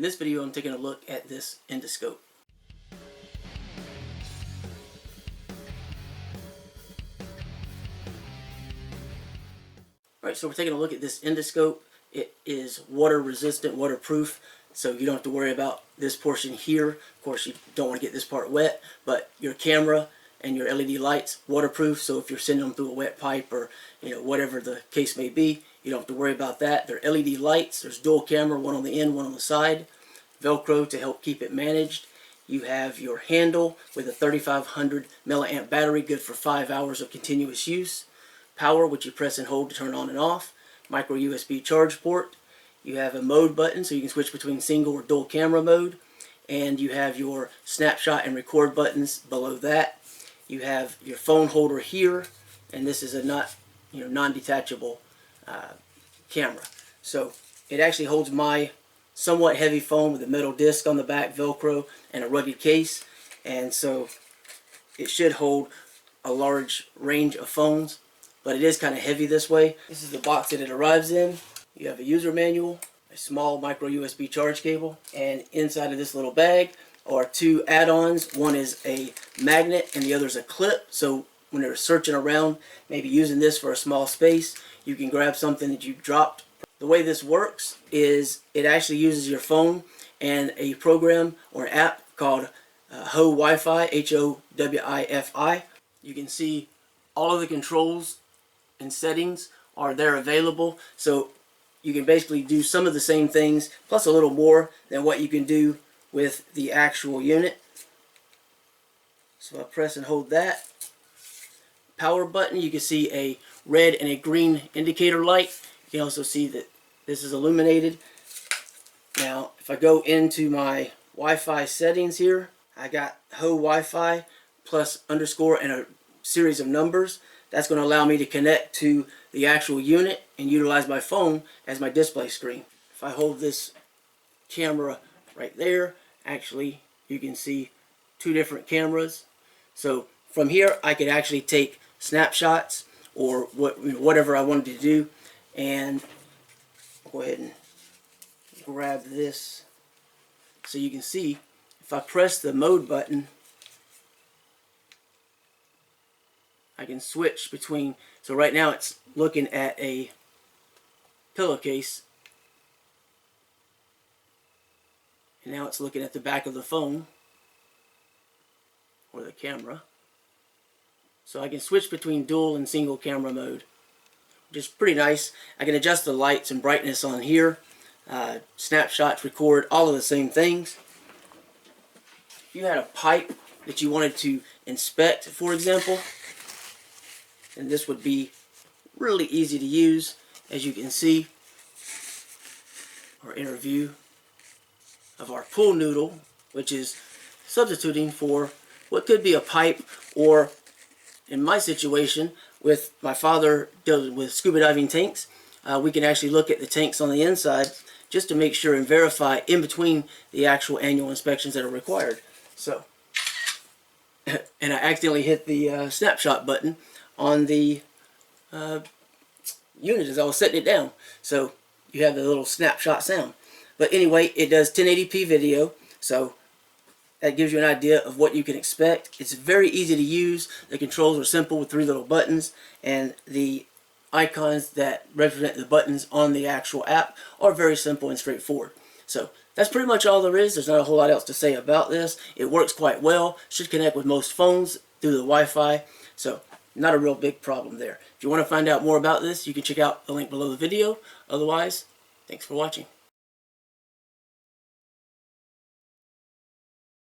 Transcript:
In this video, I'm taking a look at this endoscope. Alright, so we're taking a look at this endoscope. It is water resistant, waterproof, so you don't have to worry about this portion here. Of course, you don't want to get this part wet, but your camera and your LED lights waterproof, so if you're sending them through a wet pipe or whatever the case may be, you don't have to worry about that. They're LED lights. There's dual camera, one on the end, one on the side. Velcro to help keep it managed. You have your handle with a 3500 milliamp battery, good for 5 hours of continuous use. Power, which you press and hold to turn on and off. Micro USB charge port. You have a mode button, so you can switch between single or dual camera mode. And you have your snapshot and record buttons below that. You have your phone holder here, and this is a non-detachable camera. So it actually holds my somewhat heavy phone with a metal disc on the back, Velcro, and a rugged case, and so it should hold a large range of phones, but it is kind of heavy this way. This is the box that it arrives in. You have a user manual, a small micro USB charge cable, and inside of this little bag are two add-ons. One is a magnet and the other is a clip, so when you're searching around, maybe using this for a small space, you can grab something that you dropped. The way this works is it actually uses your phone and a program or an app called WiFi, H-O-W-I-F-I. You can see all of the controls and settings are there available, so you can basically do some of the same things plus a little more than what you can do with the actual unit. So I press and hold that. Power button, you can see a red and a green indicator light. You can also see that this is illuminated. Now, if I go into my Wi-Fi settings here, I got Ho Wi-Fi plus underscore and a series of numbers. That's going to allow me to connect to the actual unit and utilize my phone as my display screen. If I hold this camera right there, actually you can see two different cameras. So from here I could actually take snapshots or whatever I wanted to do, and go ahead and grab this so you can see if I press the mode button I can switch between. So right now it's looking at a pillowcase, and now it's looking at the back of the phone or the camera. So I can switch between dual and single camera mode, which is pretty nice. I can adjust the lights and brightness on here, snapshots, record, all of the same things. If you had a pipe that you wanted to inspect, for example, then this would be really easy to use, as you can see. Our inner view of our pool noodle, which is substituting for what could be a pipe, or in my situation with my father dealing with scuba diving tanks, we can actually look at the tanks on the inside just to make sure and verify in between the actual annual inspections that are required. So, and I accidentally hit the snapshot button on the unit as I was setting it down. So you have the little snapshot sound. But anyway, it does 1080p video, so that gives you an idea of what you can expect. It's very easy to use. The controls are simple with 3 little buttons, and the icons that represent the buttons on the actual app are very simple and straightforward. So that's pretty much all there is. There's not a whole lot else to say about this. It works quite well. Should connect with most phones through the Wi-Fi. So not a real big problem there. If you want to find out more about this, you can check out the link below the video. Otherwise, thanks for watching.